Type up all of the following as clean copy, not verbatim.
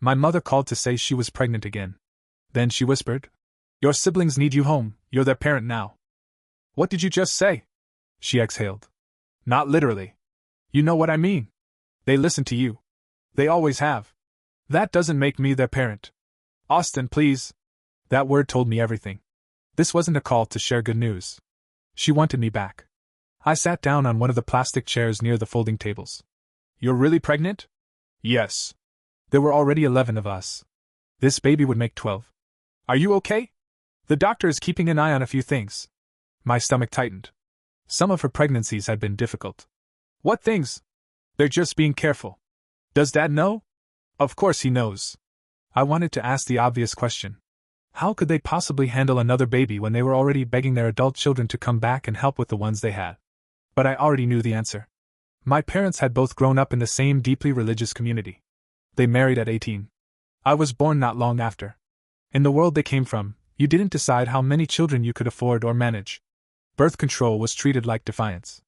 My mother called to say she was pregnant again. Then she whispered, "Your siblings need you home, you're their parent now." "What did you just say?" She exhaled. "Not literally. You know what I mean. They listen to you. They always have. That doesn't make me their parent." "Austin, please." That word told me everything. This wasn't a call to share good news. She wanted me back. I sat down on one of the plastic chairs near the folding tables. "You're really pregnant?" "Yes." There were already 11 of us. This baby would make 12. "Are you okay?" "The doctor is keeping an eye on a few things." My stomach tightened. Some of her pregnancies had been difficult. "What things?" "They're just being careful." "Does Dad know?" "Of course he knows." I wanted to ask the obvious question. How could they possibly handle another baby when they were already begging their adult children to come back and help with the ones they had? But I already knew the answer. My parents had both grown up in the same deeply religious community. They married at 18. I was born not long after. In the world they came from, you didn't decide how many children you could afford or manage. Birth control was treated like defiance.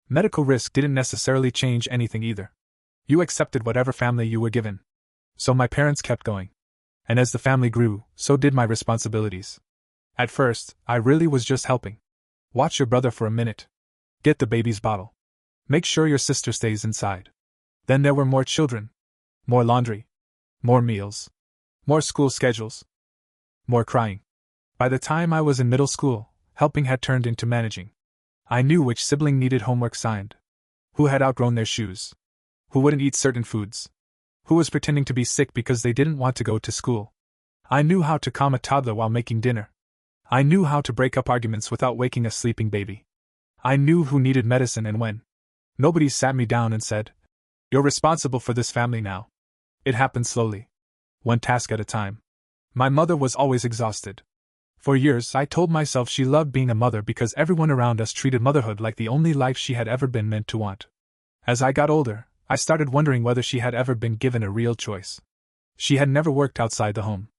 Medical risk didn't necessarily change anything either. You accepted whatever family you were given. So my parents kept going. And as the family grew, so did my responsibilities. At first, I really was just helping. Watch your brother for a minute. Get the baby's bottle. Make sure your sister stays inside. Then there were more children. More laundry. More meals. More school schedules. More crying. By the time I was in middle school, helping had turned into managing. I knew which sibling needed homework signed. Who had outgrown their shoes. Who wouldn't eat certain foods. Who was pretending to be sick because they didn't want to go to school. I knew how to calm a toddler while making dinner. I knew how to break up arguments without waking a sleeping baby. I knew who needed medicine and when. Nobody sat me down and said, "You're responsible for this family now." It happened slowly. One task at a time. My mother was always exhausted. For years I told myself she loved being a mother because everyone around us treated motherhood like the only life she had ever been meant to want. As I got older, I started wondering whether she had ever been given a real choice. She had never worked outside the home.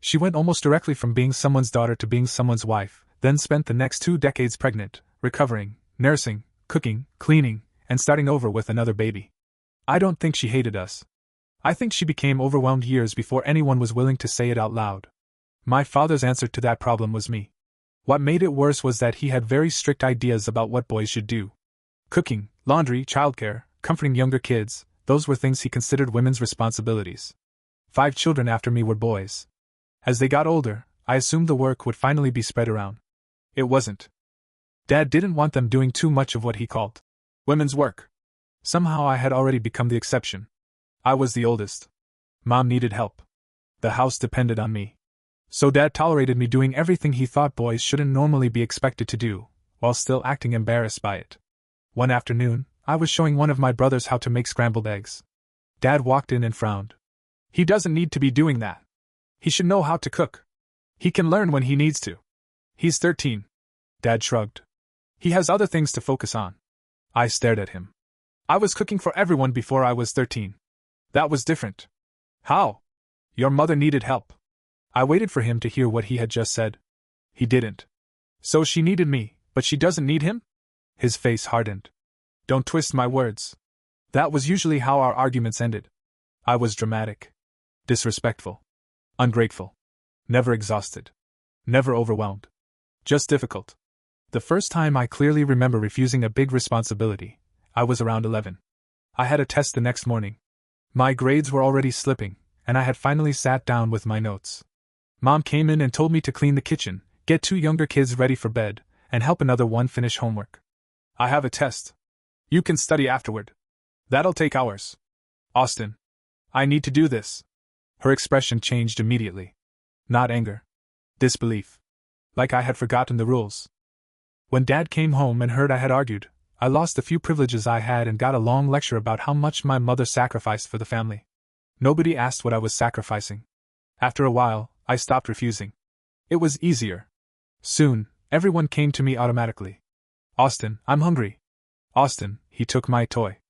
She went almost directly from being someone's daughter to being someone's wife, then spent the next 2 decades pregnant, recovering, nursing, cooking, cleaning, and starting over with another baby. I don't think she hated us. I think she became overwhelmed years before anyone was willing to say it out loud. My father's answer to that problem was me. What made it worse was that he had very strict ideas about what boys should do. Cooking, laundry, childcare, comforting younger kids, those were things he considered women's responsibilities. 5 children after me were boys. As they got older, I assumed the work would finally be spread around. It wasn't. Dad didn't want them doing too much of what he called women's work. Somehow I had already become the exception. I was the oldest. Mom needed help. The house depended on me. So Dad tolerated me doing everything he thought boys shouldn't normally be expected to do, while still acting embarrassed by it. One afternoon, I was showing one of my brothers how to make scrambled eggs. Dad walked in and frowned. "He doesn't need to be doing that. He should know how to cook. He can learn when he needs to. He's 13. Dad shrugged. "He has other things to focus on." I stared at him. "I was cooking for everyone before I was 13. That was different." "How?" "Your mother needed help." I waited for him to hear what he had just said. He didn't. "So she needed me, but she doesn't need him?" His face hardened. "Don't twist my words." That was usually how our arguments ended. I was dramatic. Disrespectful. Ungrateful. Never exhausted. Never overwhelmed. Just difficult. The first time I clearly remember refusing a big responsibility, I was around 11. I had a test the next morning. My grades were already slipping, and I had finally sat down with my notes. Mom came in and told me to clean the kitchen, get 2 younger kids ready for bed, and help another one finish homework. "I have a test. You can study afterward. That'll take hours." "Austin, I need to do this." Her expression changed immediately. Not anger. Disbelief. Like I had forgotten the rules. When Dad came home and heard I had argued, I lost the few privileges I had and got a long lecture about how much my mother sacrificed for the family. Nobody asked what I was sacrificing. After a while, I stopped refusing. It was easier. Soon, everyone came to me automatically. "Austin, I'm hungry." "Austin, he took my toy."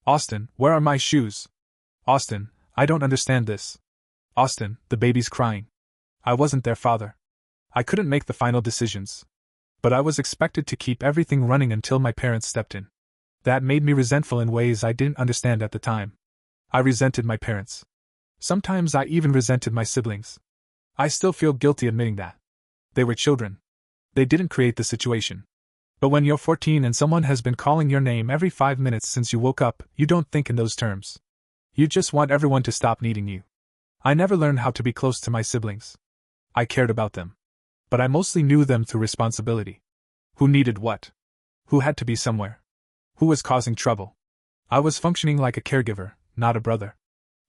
"Austin, where are my shoes?" "Austin, I don't understand this." "Austin, the baby's crying." I wasn't their father. I couldn't make the final decisions. But I was expected to keep everything running until my parents stepped in. That made me resentful in ways I didn't understand at the time. I resented my parents. Sometimes I even resented my siblings. I still feel guilty admitting that. They were children. They didn't create the situation. But when you're 14 and someone has been calling your name every 5 minutes since you woke up, you don't think in those terms. You just want everyone to stop needing you. I never learned how to be close to my siblings. I cared about them. But I mostly knew them through responsibility. Who needed what? Who had to be somewhere? Who was causing trouble? I was functioning like a caregiver, not a brother.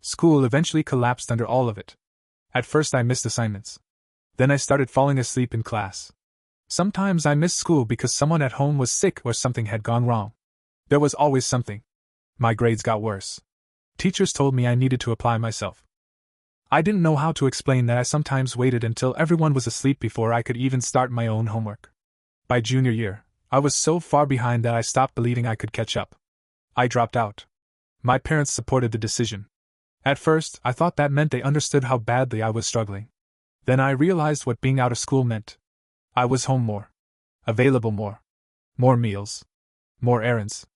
School eventually collapsed under all of it. At first I missed assignments. Then I started falling asleep in class. Sometimes I missed school because someone at home was sick or something had gone wrong. There was always something. My grades got worse. Teachers told me I needed to apply myself. I didn't know how to explain that I sometimes waited until everyone was asleep before I could even start my own homework. By junior year, I was so far behind that I stopped believing I could catch up. I dropped out. My parents supported the decision. At first, I thought that meant they understood how badly I was struggling. Then I realized what being out of school meant. I was home more. Available more. More meals. More errands.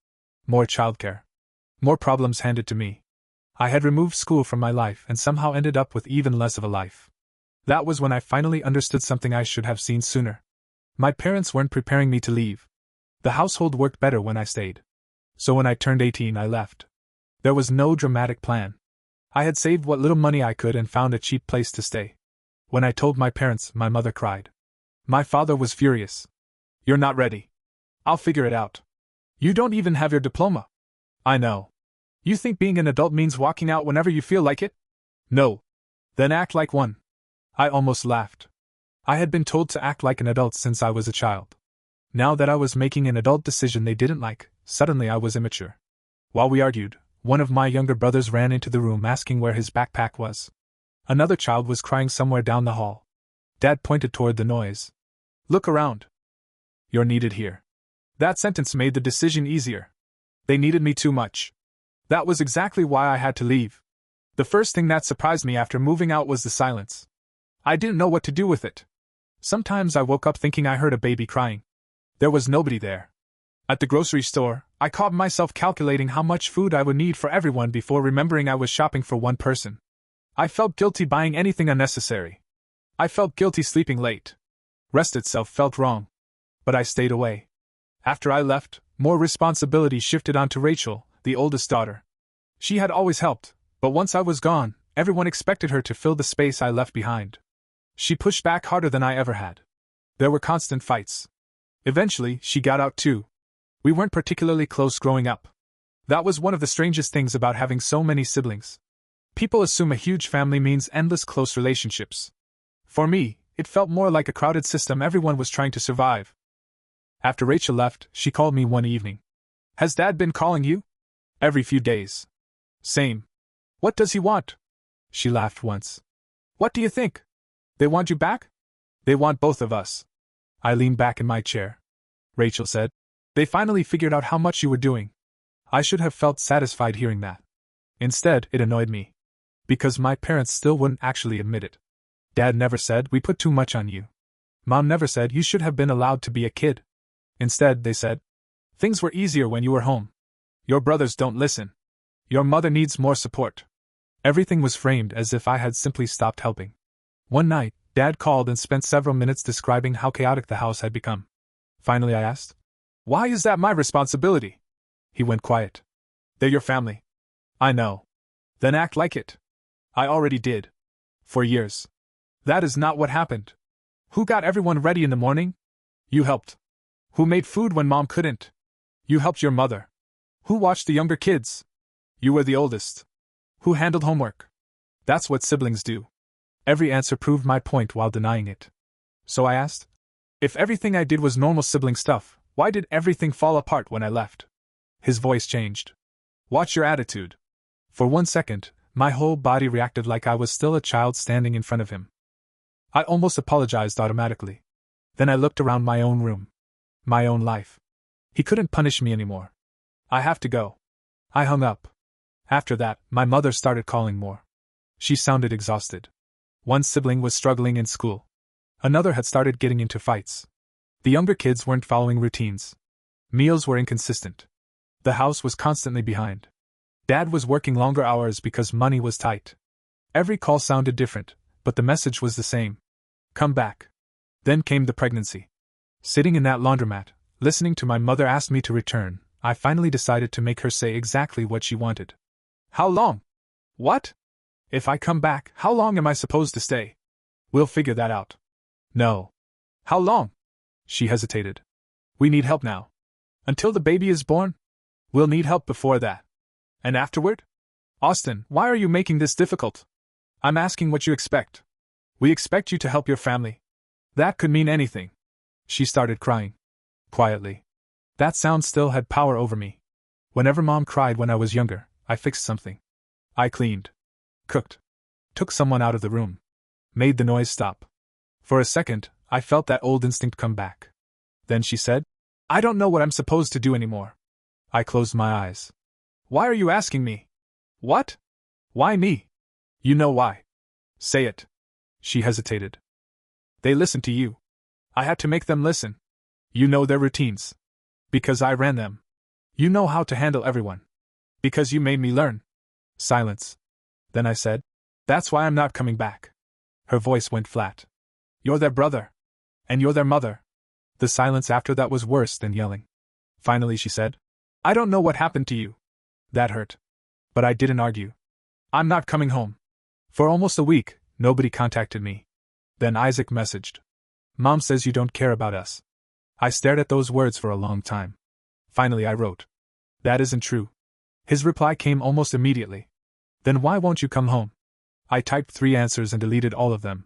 More childcare. More problems handed to me. I had removed school from my life and somehow ended up with even less of a life. That was when I finally understood something I should have seen sooner. My parents weren't preparing me to leave. The household worked better when I stayed. So when I turned 18, I left. There was no dramatic plan. I had saved what little money I could and found a cheap place to stay. When I told my parents, my mother cried. My father was furious. You're not ready. I'll figure it out. You don't even have your diploma. I know. You think being an adult means walking out whenever you feel like it? No. Then act like one. I almost laughed. I had been told to act like an adult since I was a child. Now that I was making an adult decision they didn't like, suddenly I was immature. While we argued, one of my younger brothers ran into the room asking where his backpack was. Another child was crying somewhere down the hall. Dad pointed toward the noise. Look around. You're needed here. That sentence made the decision easier. They needed me too much. That was exactly why I had to leave. The first thing that surprised me after moving out was the silence. I didn't know what to do with it. Sometimes I woke up thinking I heard a baby crying. There was nobody there. At the grocery store, I caught myself calculating how much food I would need for everyone before remembering I was shopping for one person. I felt guilty buying anything unnecessary. I felt guilty sleeping late. Rest itself felt wrong. But I stayed away. After I left, more responsibility shifted onto Rachel, the oldest daughter. She had always helped, but once I was gone, everyone expected her to fill the space I left behind. She pushed back harder than I ever had. There were constant fights. Eventually, she got out too. We weren't particularly close growing up. That was one of the strangest things about having so many siblings. People assume a huge family means endless close relationships. For me, it felt more like a crowded system everyone was trying to survive. After Rachel left, she called me one evening. Has Dad been calling you? Every few days. Same. What does he want? She laughed once. What do you think? They want you back? They want both of us. I leaned back in my chair. Rachel said, they finally figured out how much you were doing. I should have felt satisfied hearing that. Instead, it annoyed me. Because my parents still wouldn't actually admit it. Dad never said we put too much on you. Mom never said you should have been allowed to be a kid. Instead, they said, things were easier when you were home. Your brothers don't listen. Your mother needs more support. Everything was framed as if I had simply stopped helping. One night, Dad called and spent several minutes describing how chaotic the house had become. Finally, I asked, why is that my responsibility? He went quiet. They're your family. I know. Then act like it. I already did. For years. That is not what happened. Who got everyone ready in the morning? You helped. Who made food when Mom couldn't? You helped your mother. Who watched the younger kids? You were the oldest. Who handled homework? That's what siblings do. Every answer proved my point while denying it. So I asked, if everything I did was normal sibling stuff, why did everything fall apart when I left? His voice changed. Watch your attitude. For 1 second, my whole body reacted like I was still a child standing in front of him. I almost apologized automatically. Then I looked around my own room. My own life. He couldn't punish me anymore. I have to go. I hung up. After that, my mother started calling more. She sounded exhausted. One sibling was struggling in school. Another had started getting into fights. The younger kids weren't following routines. Meals were inconsistent. The house was constantly behind. Dad was working longer hours because money was tight. Every call sounded different, but the message was the same. Come back. Then came the pregnancy. Sitting in that laundromat, listening to my mother ask me to return, I finally decided to make her say exactly what she wanted. How long? What? If I come back, how long am I supposed to stay? We'll figure that out. No. How long? She hesitated. We need help now. Until the baby is born? We'll need help before that. And afterward? Austin, why are you making this difficult? I'm asking what you expect. We expect you to help your family. That could mean anything. She started crying. Quietly. That sound still had power over me. Whenever Mom cried when I was younger, I fixed something. I cleaned. Cooked. Took someone out of the room. Made the noise stop. For a second, I felt that old instinct come back. Then she said, I don't know what I'm supposed to do anymore. I closed my eyes. Why are you asking me? What? Why me? You know why. Say it. She hesitated. They listened to you. I had to make them listen. You know their routines. Because I ran them. You know how to handle everyone. Because you made me learn. Silence. Then I said, that's why I'm not coming back. Her voice went flat. You're their brother. And you're their mother. The silence after that was worse than yelling. Finally she said, I don't know what happened to you. That hurt. But I didn't argue. I'm not coming home. For almost a week, nobody contacted me. Then Isaac messaged. Mom says you don't care about us. I stared at those words for a long time. Finally I wrote. That isn't true. His reply came almost immediately. Then why won't you come home? I typed 3 answers and deleted all of them.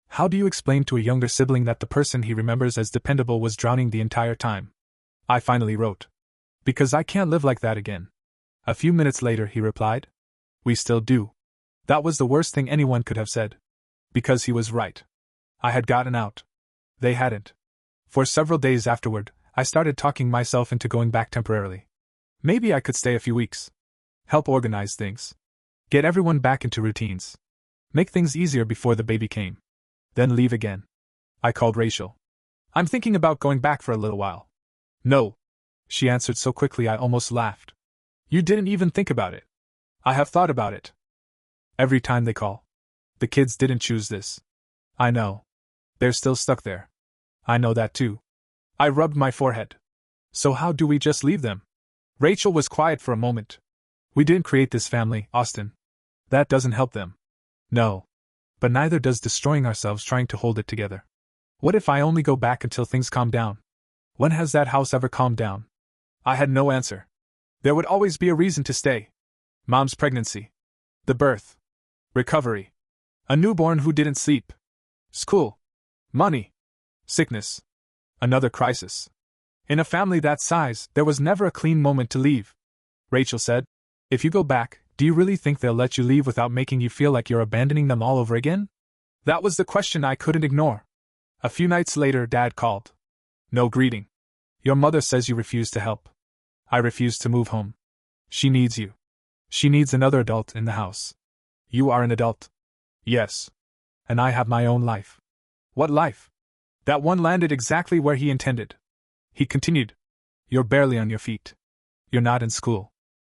How do you explain to a younger sibling that the person he remembers as dependable was drowning the entire time? I finally wrote. Because I can't live like that again. A few minutes later he replied. We still do. That was the worst thing anyone could have said. Because he was right. I had gotten out. They hadn't. For several days afterward, I started talking myself into going back temporarily. Maybe I could stay a few weeks. Help organize things. Get everyone back into routines. Make things easier before the baby came. Then leave again. I called Rachel. I'm thinking about going back for a little while. No. She answered so quickly I almost laughed. You didn't even think about it. I have thought about it. Every time they call. The kids didn't choose this. I know. They're still stuck there. I know that too. I rubbed my forehead. So how do we just leave them? Rachel was quiet for a moment. We didn't create this family, Austin. That doesn't help them. No. But neither does destroying ourselves trying to hold it together. What if I only go back until things calm down? When has that house ever calmed down? I had no answer. There would always be a reason to stay. Mom's pregnancy. The birth. Recovery. A newborn who didn't sleep. School. Money. Sickness. Another crisis. In a family that size, there was never a clean moment to leave. Rachel said, if you go back, do you really think they'll let you leave without making you feel like you're abandoning them all over again? That was the question I couldn't ignore. A few nights later, Dad called. No greeting. Your mother says you refuse to help. I refuse to move home. She needs you. She needs another adult in the house. You are an adult. Yes. And I have my own life. What life? That one landed exactly where he intended. He continued. You're barely on your feet. You're not in school.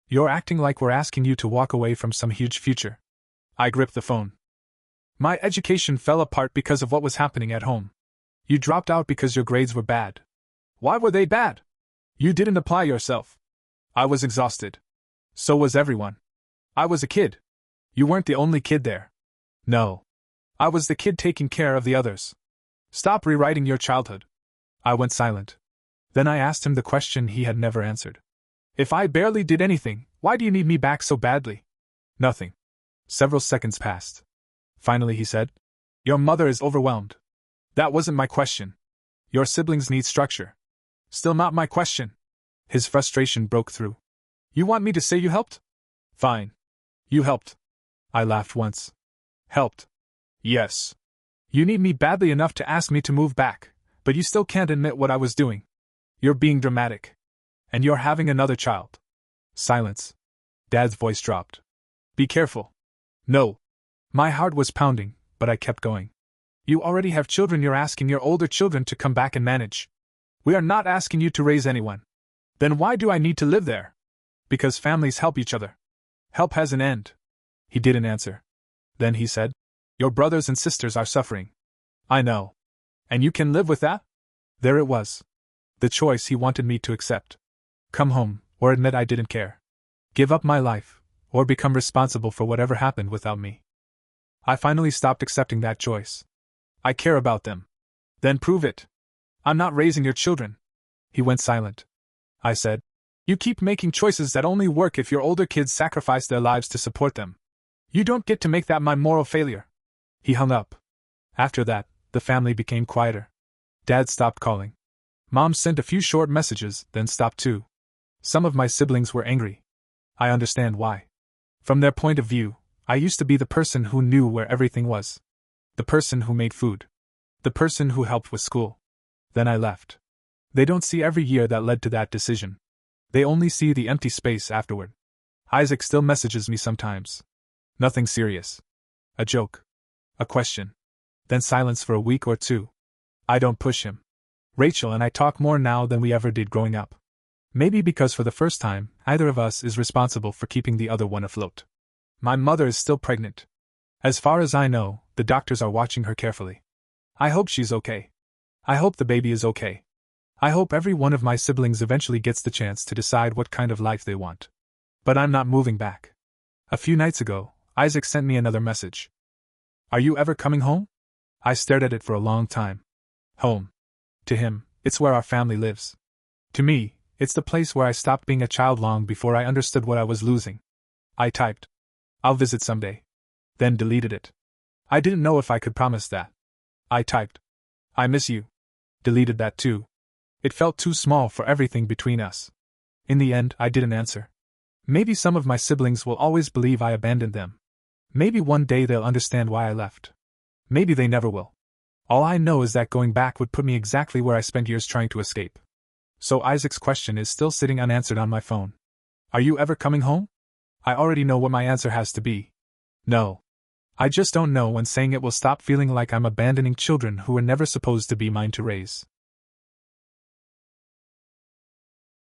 You're acting like we're asking you to walk away from some huge future. I gripped the phone. My education fell apart because of what was happening at home. You dropped out because your grades were bad. Why were they bad? You didn't apply yourself. I was exhausted. So was everyone. I was a kid. You weren't the only kid there. No. I was the kid taking care of the others. Stop rewriting your childhood. I went silent. Then I asked him the question he had never answered. If I barely did anything, why do you need me back so badly? Nothing. Several seconds passed. Finally he said, your mother is overwhelmed. That wasn't my question. Your siblings need structure. Still not my question. His frustration broke through. You want me to say you helped? Fine. You helped. I laughed once. Helped. Yes. You need me badly enough to ask me to move back, but you still can't admit what I was doing. You're being dramatic. And you're having another child. Silence. Dad's voice dropped. Be careful. No. My heart was pounding, but I kept going. You already have children. You're asking your older children to come back and manage. We are not asking you to raise anyone. Then why do I need to live there? Because families help each other. Help has an end. He didn't answer. Then he said, "Your brothers and sisters are suffering." "I know. And you can live with that?" There it was. The choice he wanted me to accept. Come home, or admit I didn't care. Give up my life, or become responsible for whatever happened without me. I finally stopped accepting that choice. "I care about them." "Then prove it." "I'm not raising your children." He went silent. I said, "You keep making choices that only work if your older kids sacrifice their lives to support them. You don't get to make that my moral failure." He hung up. After that, the family became quieter. Dad stopped calling. Mom sent a few short messages, then stopped too. Some of my siblings were angry. I understand why. From their point of view, I used to be the person who knew where everything was. The person who made food. The person who helped with school. Then I left. They don't see every year that led to that decision. They only see the empty space afterward. Isaac still messages me sometimes. Nothing serious. A joke. A question. Then silence for a week or two. I don't push him. Rachel and I talk more now than we ever did growing up. Maybe because for the first time, either of us is responsible for keeping the other one afloat. My mother is still pregnant. As far as I know, the doctors are watching her carefully. I hope she's okay. I hope the baby is okay. I hope every one of my siblings eventually gets the chance to decide what kind of life they want. But I'm not moving back. A few nights ago, Isaac sent me another message. "Are you ever coming home?" I stared at it for a long time. Home. To him, it's where our family lives. To me, it's the place where I stopped being a child long before I understood what I was losing. I typed, "I'll visit someday." Then deleted it. I didn't know if I could promise that. I typed, "I miss you." Deleted that too. It felt too small for everything between us. In the end, I didn't answer. Maybe some of my siblings will always believe I abandoned them. Maybe one day they'll understand why I left. Maybe they never will. All I know is that going back would put me exactly where I spent years trying to escape. So Isaac's question is still sitting unanswered on my phone. "Are you ever coming home?" I already know what my answer has to be. No. I just don't know when saying it will stop feeling like I'm abandoning children who were never supposed to be mine to raise.